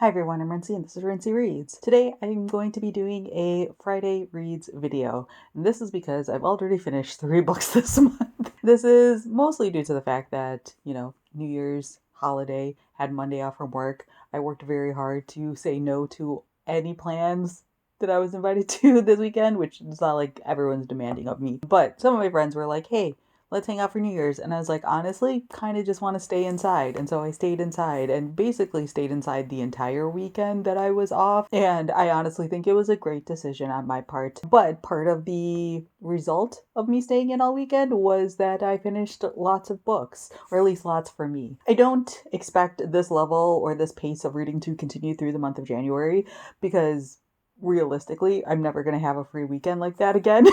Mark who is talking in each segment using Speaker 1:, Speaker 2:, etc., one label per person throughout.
Speaker 1: Hi everyone, I'm Rincey and this is Rincey Reads. Today I'm going to be doing a Friday Reads video. And this is because I've already finished 3 books this month. This is mostly due to the fact that, New Year's holiday, had Monday off from work. I worked very hard to say no to any plans that I was invited to this weekend, which is not like everyone's demanding of me. But some of my friends were like, hey, let's hang out for New Year's. And I was like, honestly, kind of just want to stay inside. And so I stayed inside and basically stayed inside the entire weekend that I was off. And I honestly think it was a great decision on my part. But part of the result of me staying in all weekend was that I finished lots of books, or at least lots for me. I don't expect this level or this pace of reading to continue through the month of January because realistically, I'm never going to have a free weekend like that again.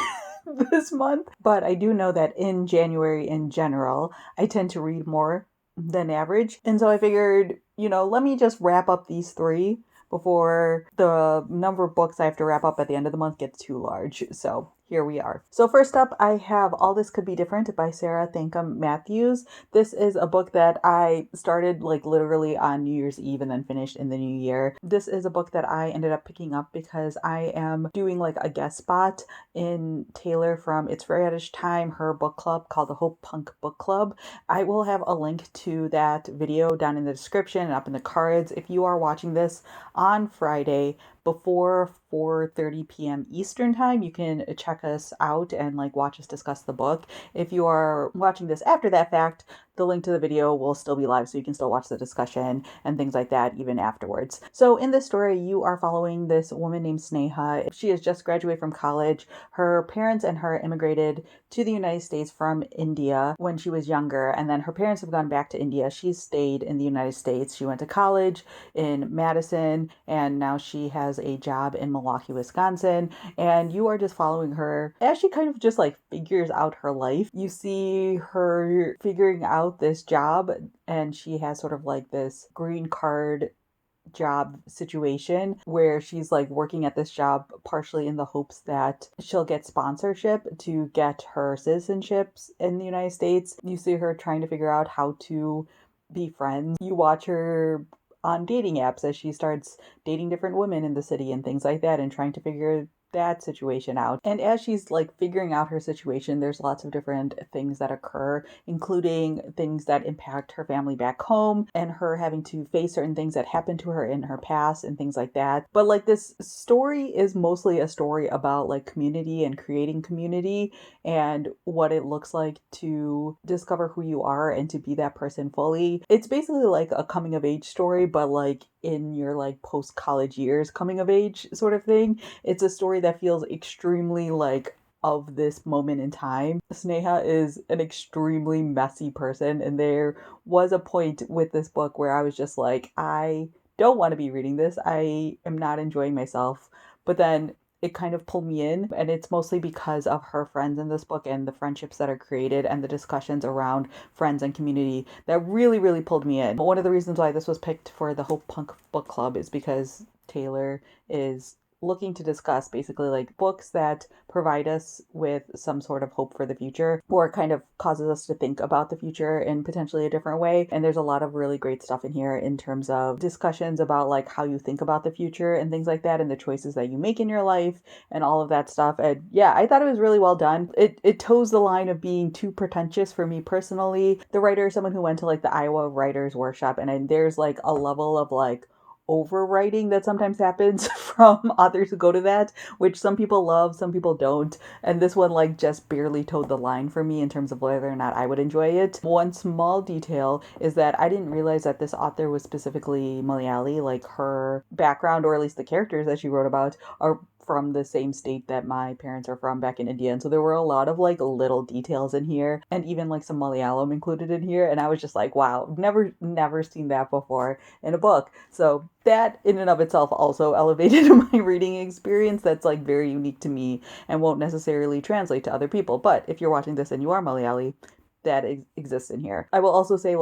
Speaker 1: This month. But I do know that in January in general, I tend to read more than average. And so I figured, let me just wrap up these 3 before the number of books I have to wrap up at the end of the month gets too large. So here we are. So first up, I have All This Could Be Different by Thankam Mathews. This is a book that I started literally on New Year's Eve and then finished in the new year. This is a book that I ended up picking up because I am doing a guest spot in Taylor from It's Radish Time, her book club called the Hope Punk Book Club. I will have a link to that video down in the description and up in the cards. If you are watching this on Friday before 4:30 p.m. Eastern time, you can check us out and watch us discuss the book. If you are watching this after that fact, the link to the video will still be live, so you can still watch the discussion and things like that even afterwards. So in this story, you are following this woman named Sneha. She has just graduated from college. Her parents and her immigrated to the United States from India when she was younger, and then her parents have gone back to India. She's stayed in the United States. She went to college in Madison, and now she has a job in Milwaukee, Wisconsin, and you are just following her as she kind of just figures out her life. You see her figuring out this job, and she has sort of this green card job situation where she's working at this job partially in the hopes that she'll get sponsorship to get her citizenships in the United States. You see her trying to figure out how to be friends. You watch her on dating apps as she starts dating different women in the city and things like that and trying to figure that situation out. And as she's figuring out her situation, there's lots of different things that occur, including things that impact her family back home and her having to face certain things that happened to her in her past and things like that. But this story is mostly a story about community and creating community and what it looks like to discover who you are and to be that person fully. It's basically a coming of age story, but in your post-college years coming of age sort of thing. It's a story that feels extremely of this moment in time. Sneha is an extremely messy person, and there was a point with this book where I was just I don't want to be reading this. I am not enjoying myself. But then it kind of pulled me in, and it's mostly because of her friends in this book and the friendships that are created and the discussions around friends and community that really, really pulled me in. But one of the reasons why this was picked for the Hope Punk Book Club is because Taylor is looking to discuss basically books that provide us with some sort of hope for the future or kind of causes us to think about the future in potentially a different way. And there's a lot of really great stuff in here in terms of discussions about how you think about the future and things like that and the choices that you make in your life and all of that stuff. And yeah, I thought it was really well done. It toes the line of being too pretentious for me personally. The writer is someone who went to the Iowa Writers Workshop, and there's a level of overwriting that sometimes happens from authors who go to that, which some people love, some people don't. And this one just barely towed the line for me in terms of whether or not I would enjoy it. One small detail is that I didn't realize that this author was specifically Malayali. Her background, or at least the characters that she wrote about, are from the same state that my parents are from back in India. And so there were a lot of little details in here, and even some Malayalam included in here. And I was just wow, never seen that before in a book. So that in and of itself also elevated my reading experience. That's very unique to me and won't necessarily translate to other people. But if you're watching this and you are Malayali, that exists in here. I will also say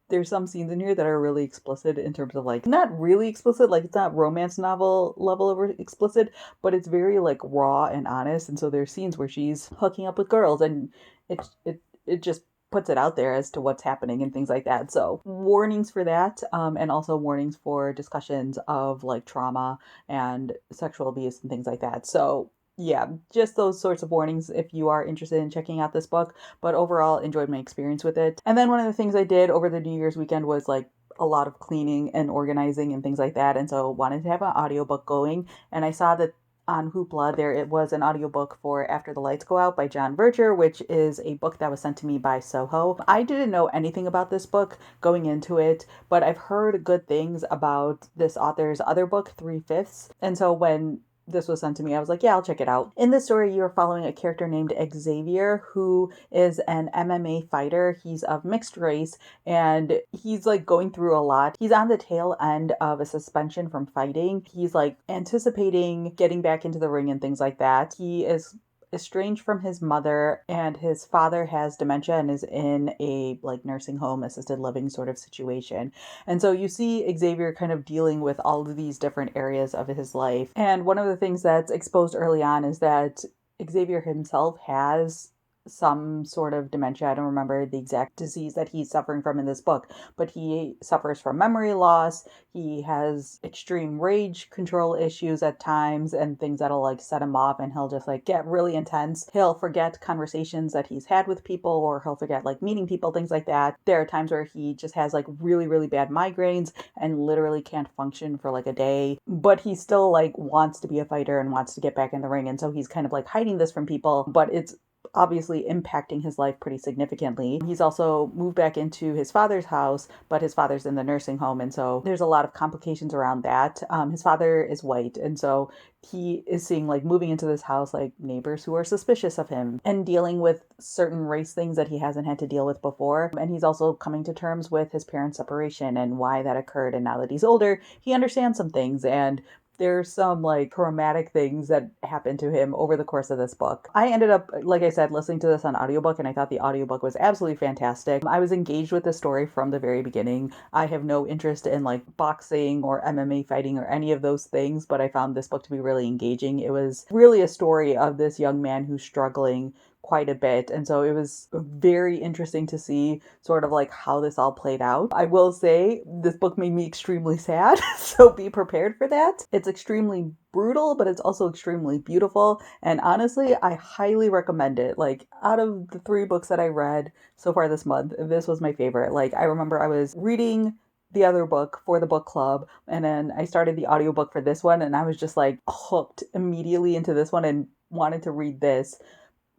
Speaker 1: there's some scenes in here that are really explicit in terms of not really explicit, it's not romance novel level of explicit, but it's very raw and honest. And so there's scenes where she's hooking up with girls, and it just puts it out there as to what's happening and things like that. So warnings for that, and also warnings for discussions of like trauma and sexual abuse and things like that. So yeah, just those sorts of warnings if you are interested in checking out this book. But overall, enjoyed my experience with it. And then one of the things I did over the New Year's weekend was like a lot of cleaning and organizing and things like that. And so wanted to have an audiobook going. And I saw that on Hoopla, there it was an audiobook for After the Lights Go Out by John Vercher, which is a book that was sent to me by Soho. I didn't know anything about this book going into it, but I've heard good things about this author's other book, 3/5. And so when this was sent to me, I was like, yeah, I'll check it out. In this story, you are following a character named Xavier, who is an MMA fighter. He's of mixed race, and he's like going through a lot. He's on the tail end of a suspension from fighting. He's like anticipating getting back into the ring and things like that. He is estranged from his mother, and his father has dementia and is in a like nursing home, assisted living sort of situation. And so you see Xavier kind of dealing with all of these different areas of his life. And one of the things that's exposed early on is that Xavier himself has some sort of dementia. I don't remember the exact disease that he's suffering from in this book, but he suffers from memory loss. He has extreme rage control issues at times and things that'll like set him off, and he'll just like get really intense. He'll forget conversations that he's had with people, or he'll forget like meeting people, things like that. There are times where he just has like really, really bad migraines and literally can't function for like a day, but he still like wants to be a fighter and wants to get back in the ring. And so he's kind of like hiding this from people, but it's obviously impacting his life pretty significantly. He's also moved back into his father's house, but his father's in the nursing home, and so there's a lot of complications around that. His father is white, and so he is seeing like moving into this house like neighbors who are suspicious of him and dealing with certain race things that he hasn't had to deal with before. And he's also coming to terms with his parents' separation and why that occurred. And now that he's older, he understands some things, and there's some like traumatic things that happen to him over the course of this book. I ended up, like I said, listening to this on audiobook, and I thought the audiobook was absolutely fantastic. I was engaged with the story from the very beginning. I have no interest in like boxing or MMA fighting or any of those things, but I found this book to be really engaging. It was really a story of this young man who's struggling quite a bit, and so it was very interesting to see sort of like how this all played out. I will say this book made me extremely sad, so be prepared for that. It's extremely brutal, but it's also extremely beautiful, and honestly, I highly recommend it. Like, out of the 3 books that I read so far this month, this was my favorite. Like, I remember I was reading the other book for the book club, and then I started the audiobook for this one, and I was just like hooked immediately into this one and wanted to read this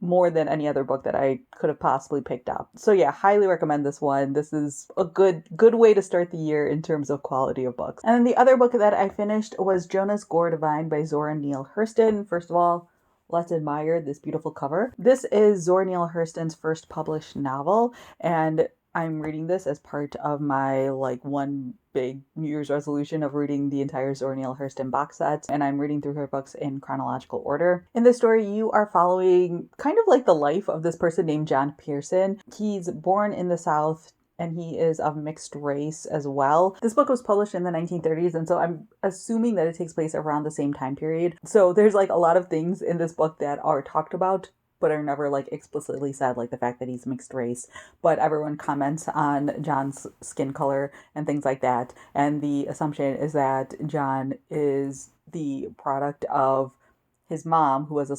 Speaker 1: more than any other book that I could have possibly picked up. So yeah, highly recommend this one. This is a good way to start the year in terms of quality of books. And then the other book that I finished was Jonah's Gourd by Zora and Neale Hurston. First of all, let's admire this beautiful cover. This is Zora Neale Hurston's first published novel, and I'm reading this as part of my like one big New Year's resolution of reading the entire Zora Neale Hurston box set, and I'm reading through her books in chronological order. In this story, you are following kind of like the life of this person named John Pearson. He's born in the South, and he is of mixed race as well. This book was published in the 1930s, and so I'm assuming that it takes place around the same time period. So there's like a lot of things in this book that are talked about but are never like explicitly said, like the fact that he's mixed race. But everyone comments on John's skin color and things like that. And the assumption is that John is the product of his mom, who was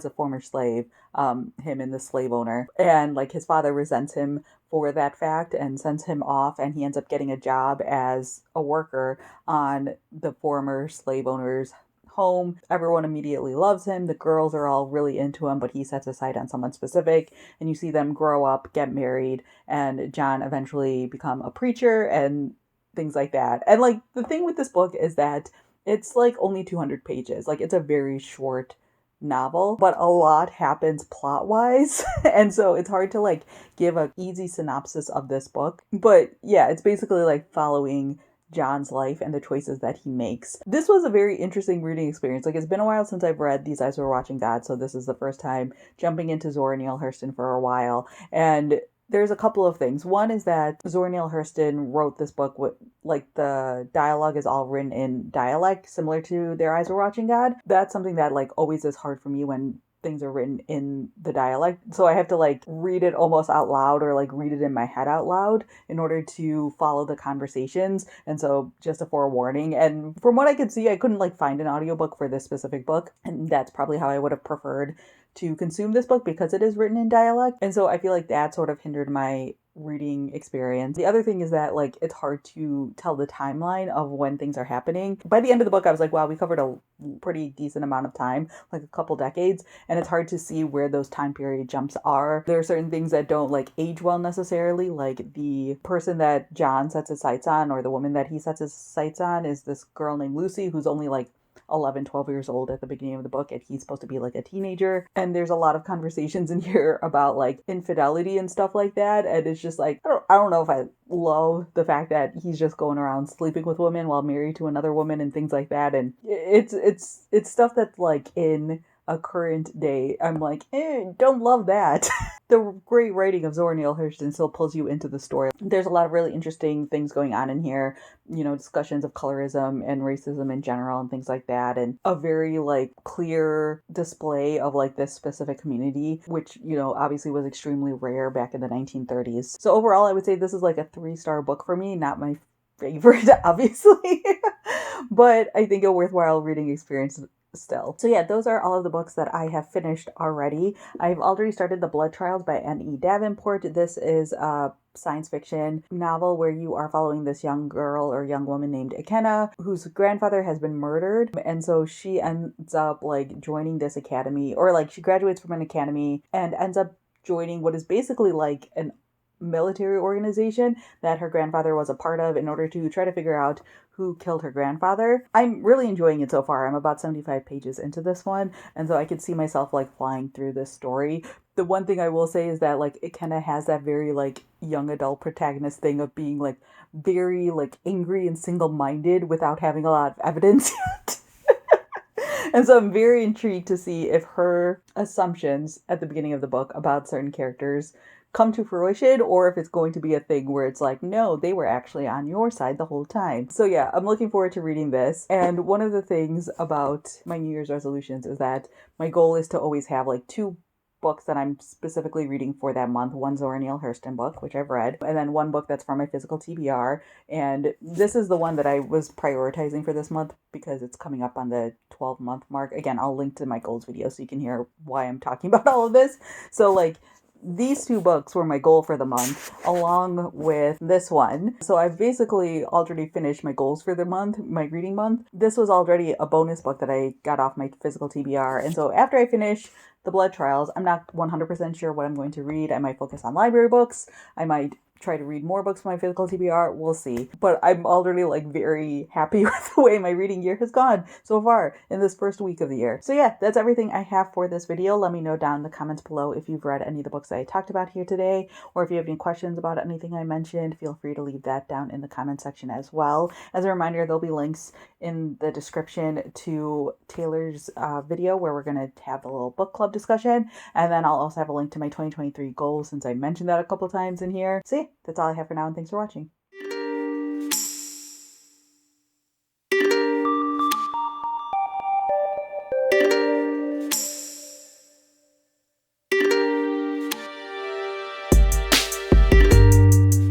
Speaker 1: a former slave, him and the slave owner. And like his father resents him for that fact and sends him off, and he ends up getting a job as a worker on the former slave owner's home. Everyone immediately loves him. The girls are all really into him, but he sets his sight on someone specific, and you see them grow up, get married, and John eventually become a preacher and things like that. And like the thing with this book is that it's like only 200 pages. Like it's a very short novel, but a lot happens plot wise. And so it's hard to like give an easy synopsis of this book. But yeah, it's basically like following John's life and the choices that he makes. This was a very interesting reading experience. Like, it's been a while since I've read These Eyes Were Watching God, so this is the first time jumping into Zora Neale Hurston for a while. And there's a couple of things. One is that Zora Neale Hurston wrote this book with, like, the dialogue is all written in dialect, similar to Their Eyes Were Watching God. That's something that, like, always is hard for me when things are written in the dialect. So I have to like read it almost out loud or like read it in my head out loud in order to follow the conversations. And so just a forewarning. And from what I could see, I couldn't like find an audiobook for this specific book. And that's probably how I would have preferred to consume this book because it is written in dialect. And so I feel like that sort of hindered my reading experience. The other thing is that like it's hard to tell the timeline of when things are happening. By the end of the book I was like, wow, we covered a pretty decent amount of time, like a couple decades, and it's hard to see where those time period jumps are. There are certain things that don't like age well necessarily, like the person that John sets his sights on, or the woman that he sets his sights on, is this girl named Lucy who's only like 11, 12 years old at the beginning of the book, and he's supposed to be like a teenager. And there's a lot of conversations in here about like infidelity and stuff like that. And it's just like, I don't know if I love the fact that he's just going around sleeping with women while married to another woman and things like that. And it's stuff that's like in a current day. I'm like, don't love that. The great writing of Zora Neale Hurston still pulls you into the story. There's a lot of really interesting things going on in here, you know, discussions of colorism and racism in general and things like that, and a very like clear display of like this specific community, which, you know, obviously was extremely rare back in the 1930s. So overall, I would say this is like a 3-star book for me. Not my favorite, obviously, but I think a worthwhile reading experience still. So yeah, those are all of the books that I have finished already. I've already started The Blood Trials by N.E. Davenport. This is a science fiction novel where you are following this young girl or young woman named Ikenna, whose grandfather has been murdered. And so she ends up like joining this academy, or like she graduates from an academy and ends up joining what is basically like an military organization that her grandfather was a part of in order to try to figure out who killed her grandfather. I'm really enjoying it so far. I'm about 75 pages into this one, and so I could see myself like flying through this story. The one thing I will say is that like it kind of has that very like young adult protagonist thing of being like very like angry and single-minded without having a lot of evidence yet. And so I'm very intrigued to see if her assumptions at the beginning of the book about certain characters come to fruition, or if it's going to be a thing where it's like, no, they were actually on your side the whole time. So yeah, I'm looking forward to reading this. And one of the things about my New Year's resolutions is that my goal is to always have like 2 books that I'm specifically reading for that month. One Zora Neale Hurston book, which I've read, and then one book that's from my physical TBR. And this is the one that I was prioritizing for this month because it's coming up on the 12-month mark. Again, I'll link to my goals video so you can hear why I'm talking about all of this. So like, these 2 books were my goal for the month, along with this one. So I've basically already finished my goals for the month, my reading month. This was already a bonus book that I got off my physical TBR. And so after I finish The Blood Trials, I'm not 100% sure what I'm going to read. I might focus on library books. I might try to read more books from my physical TBR. We'll see. But I'm already like very happy with the way my reading year has gone so far in this first week of the year. So yeah, that's everything I have for this video. Let me know down in the comments below if you've read any of the books that I talked about here today, or if you have any questions about anything I mentioned, feel free to leave that down in the comment section as well. As a reminder, there'll be links in the description to Taylor's video where we're going to have a little book club discussion. And then I'll also have a link to my 2023 goals since I mentioned that a couple times in here. So yeah, that's all I have for now, and thanks for watching.